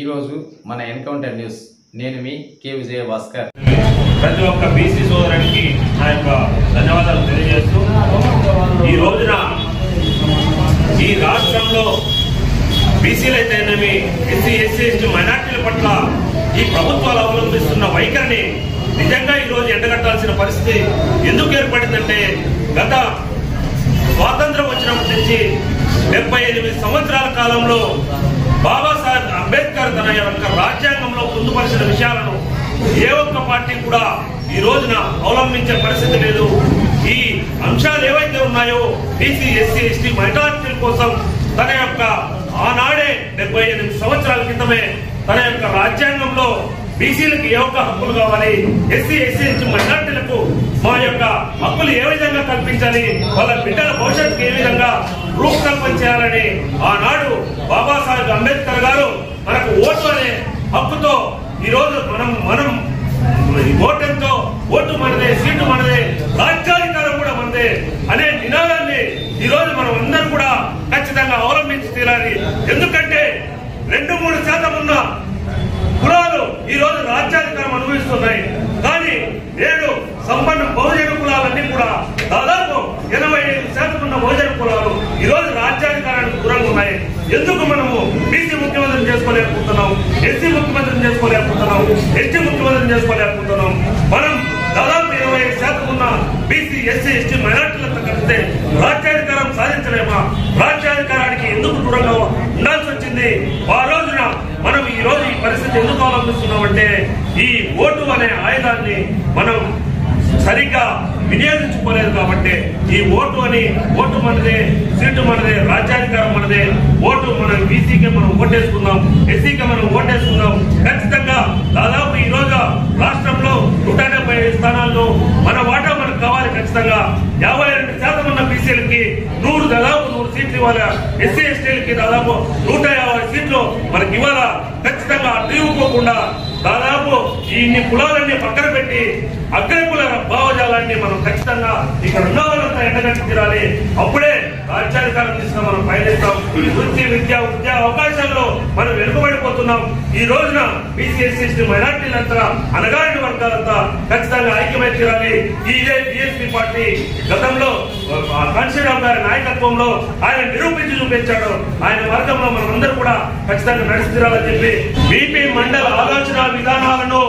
ఈరోజు మన encounter news నేను మీ కే విజయ భాస్కర్. ప్రతి ఒక్క బీసీ సోదరునికి నా యొక్క ధన్యవాదాలు తెలియజేస్తూ ఈ రోజున ఈ రాష్ట్రంలో బీసీలైతేనేమి ఎస్సీ ఎస్టీ మైనార్టీల పట్ల ఈ ప్రభుత్వాలు అవలంబిస్తున్న వైఖరిని నిజంగా ఈరోజు ఎండగట్టాల్సిన పరిస్థితి ఎందుకు ఏర్పడిందంటే గత స్వాతంత్రం వచ్చినప్పటి నుంచి 78 సంవత్సరాల కాలంలో బాబాసాహెబ్ అంబేద్కర్ తన యొక్క రాజ్యాంగంలో పొందుపరిచిన విషయాలను ఏ ఒక్క పార్టీ కూడా ఈ రోజున అవలంబించే పరిస్థితి లేదు. ఈ అంశాలు ఏవైతే ఉన్నాయో బీసీ ఎస్సీ ఎస్టీ మైనారిటీల కోసం తన యొక్క ఆనాడే 78 సంవత్సరాల క్రితమే తన యొక్క రాజ్యాంగంలో బీసీలకు ఏ ఒక్క హక్కులు కావాలి, ఎస్సీ ఎస్సీ ఎస్టీ మైనారిటీలకు మా యొక్క హక్కులు ఏ విధంగా కల్పించాలి, వాళ్ళ బిడ్డల భవిష్యత్తుకు ఏ విధంగా రూపకల్పన చేయాలని ఆనాడు బాబాసాహెబ్ అంబేద్కర్ గారు మనకు ఓటు అనే హక్కుతో ఈ రోజు మనం ఓటంతో ఓటు మనదే, సీటు మనదే, రాజ్యాధికారం కూడా మనదే అనే నినాదాన్ని ఈ రోజు మనం అందరం కూడా ఖచ్చితంగా అవలంబించి తీరాలి. ఎందుకంటే 2-3% ఉన్న కులాలు ఈ రోజు రాజ్యాధికారం అనుభవిస్తున్నాయి. కానీ నేడు సంపన్న బహుజన కులాలన్నీ కూడా దాదాపు 85% ఉన్న బహుజన కులాలు ఈ రోజు రాజ్యాధికారానికి దూరంగా ఉన్నాయి. ఎందుకు మనము బీసీ ముఖ్యమంత్రిని చేసుకోలేకపోతున్నాం, ఎస్సీ ముఖ్యమంత్రిని చేసుకోలేకపోతున్నాం, ఎస్టీ ముఖ్యమంత్రిని చేసుకోలేకపోతున్నాం? మనం దాదాపు 25% ఉన్న బీసీ ఎస్సీ ఎస్టీ మైనార్టీలతో కలిస్తే రాజ్యాధికారం సాధించలేమా? రాజ్యాధికారానికి ఎందుకు దూరంగా ఉండాల్సి వచ్చింది? ఆ రోజున మనం ఈ రోజు ఈ పరిస్థితి ఎందుకు అవలంబిస్తున్నామంటే ఈ ఓటు అనే ఆయుధాన్ని మనం సరిగ్గా వినియోగించుకోలేదు కాబట్టి ఈ ఓటు మనదే, సీటు మనదే, రాజ్యాధికారం మనదే, ఓటు మనం బీసీకే మనం ఓటేసుకుందాం, ఎస్సీకే మనం ఓటేసుకుందాం. ఖచ్చితంగా దాదాపు ఈ రోజు రాష్ట్రంలో 175 స్థానాల్లో మన వాటా మనకు కావాలి. ఖచ్చితంగా 52% ఉన్న బీసీలకి దాదాపు 100 సీట్లు ఇవ్వాలి. ఎస్సీ ఎస్టీలకి దాదాపు 150 సీట్లు మనకి ఇవ్వాలా. ఖచ్చితంగా అడ్డుకోకుండా దాదాపు ఇన్ని కులాలన్నీ పక్కన పెట్టి అగ్రకుల భావజాలాన్ని మనం ఖచ్చితంగా ఇక్కడ ఉన్న వాళ్ళంతా ఎండగట్టి తీరాలి. అప్పుడే రాజ్యాధికారం తీసుకుని మనం పయనిస్తాం. వృత్తి విద్యా అవకాశాల్లో మనం వెనుకబడిపోతున్నాం. ఈ రోజున బీసీ ఎస్సీ ఎస్టీ మైనార్టీలంతా అనగారిన వర్గాలంతా ఖచ్చితంగా ఐక్యమై తీరాలి. ఇదే బీఎస్పీ పార్టీ గతంలో కాంశీరావు గారి నాయకత్వంలో ఆయన నిరూపించి చూపించాడు. ఆయన మార్గంలో మనం అందరూ కూడా ఖచ్చితంగా నడిచి తీరాలని చెప్పి బీపీ మండల ఆలోచన విధానాలను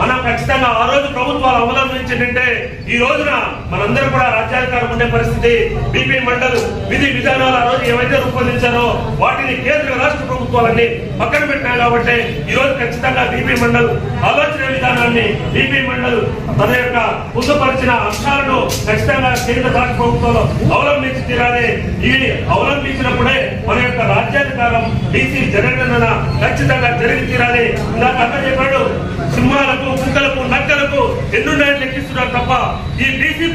మనం ఖచ్చితంగా ఆ రోజు ప్రభుత్వాలు అవలంబించిందంటే ఈ రోజున మనందరూ కూడా రాజ్యాధికారం ఉండే పరిస్థితి. బీపీ మండల్ విధి విధానాలు ఆ రోజు ఏవైతే రూపొందించారో వాటిని కేంద్ర రాష్ట్ర ప్రభుత్వాలన్నీ పక్కన పెట్టాయి కాబట్టి ఈ రోజు ఖచ్చితంగా బీపీ మండల్ ఆలోచన విధానాన్ని బీపీ మండల్ తన యొక్క పొందుపరిచిన అంశాలను ఖచ్చితంగా కేంద్ర రాష్ట్ర ప్రభుత్వాలు అవలంబించి తీరాలి. ఇవి అవలంబించినప్పుడే మన యొక్క రాజ్యాధికారం బీసీ జనగణన ఖచ్చితంగా జరిగి తీరాలి. ఇందాక అర్థం చెప్పాడు, సింహాలకు, కుక్కలకు, నక్కలకు ఎన్నున్నాయని లెక్కిస్తున్నారు తప్ప ఈ బీసీ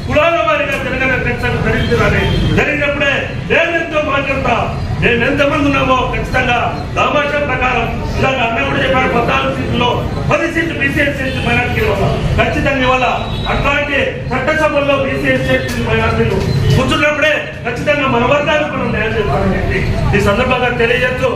కులాల వారిగా జనగణన ఖచ్చితంగా జరిగి తీరాలి. జరిగినప్పుడే నేనెంతో మాట్లాడతా, మేము ఎంతమంది ఉన్నామో ఖచ్చితంగా దామాషా ప్రకారం ఇలాగ అన్న కూడా చెప్పాడు 14 సీట్లలో 10 సీట్లు బీసీ ఎస్సీ మైనార్టీల వల్ల ఖచ్చితంగా ఇవాళ అట్లాంటి చట్టసభల్లో బీసీ ఎస్సీ మైనార్టీలు కూర్చున్నప్పుడే ఖచ్చితంగా మన వర్గాలకు మనం న్యాయం చేస్తామని చెప్పి ఈ సందర్భంగా తెలియజేస్తూ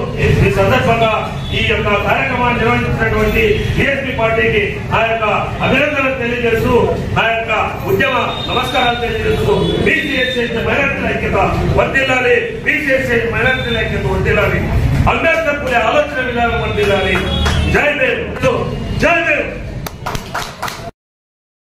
ఈ సందర్భంగా ఈ యొక్క కార్యక్రమాన్ని నిర్వహించినటువంటి బీఎస్పీ పార్టీకి ఆ యొక్క అభినందనలు తెలియజేస్తూ ఆ యొక్క ఉద్యమ నమస్కారాలు తెలియజేస్తూ బీసీ ఎస్సీ మైనార్టీల ఐక్యత వర్ధిల్లాలి, బీసీ ఎస్సీ మైనార్టీల ఐక్యత వర్ధిల్లాలి, అంబేద్కర్ పులి ఆలోచన విధానం వర్ధిల్లాలి.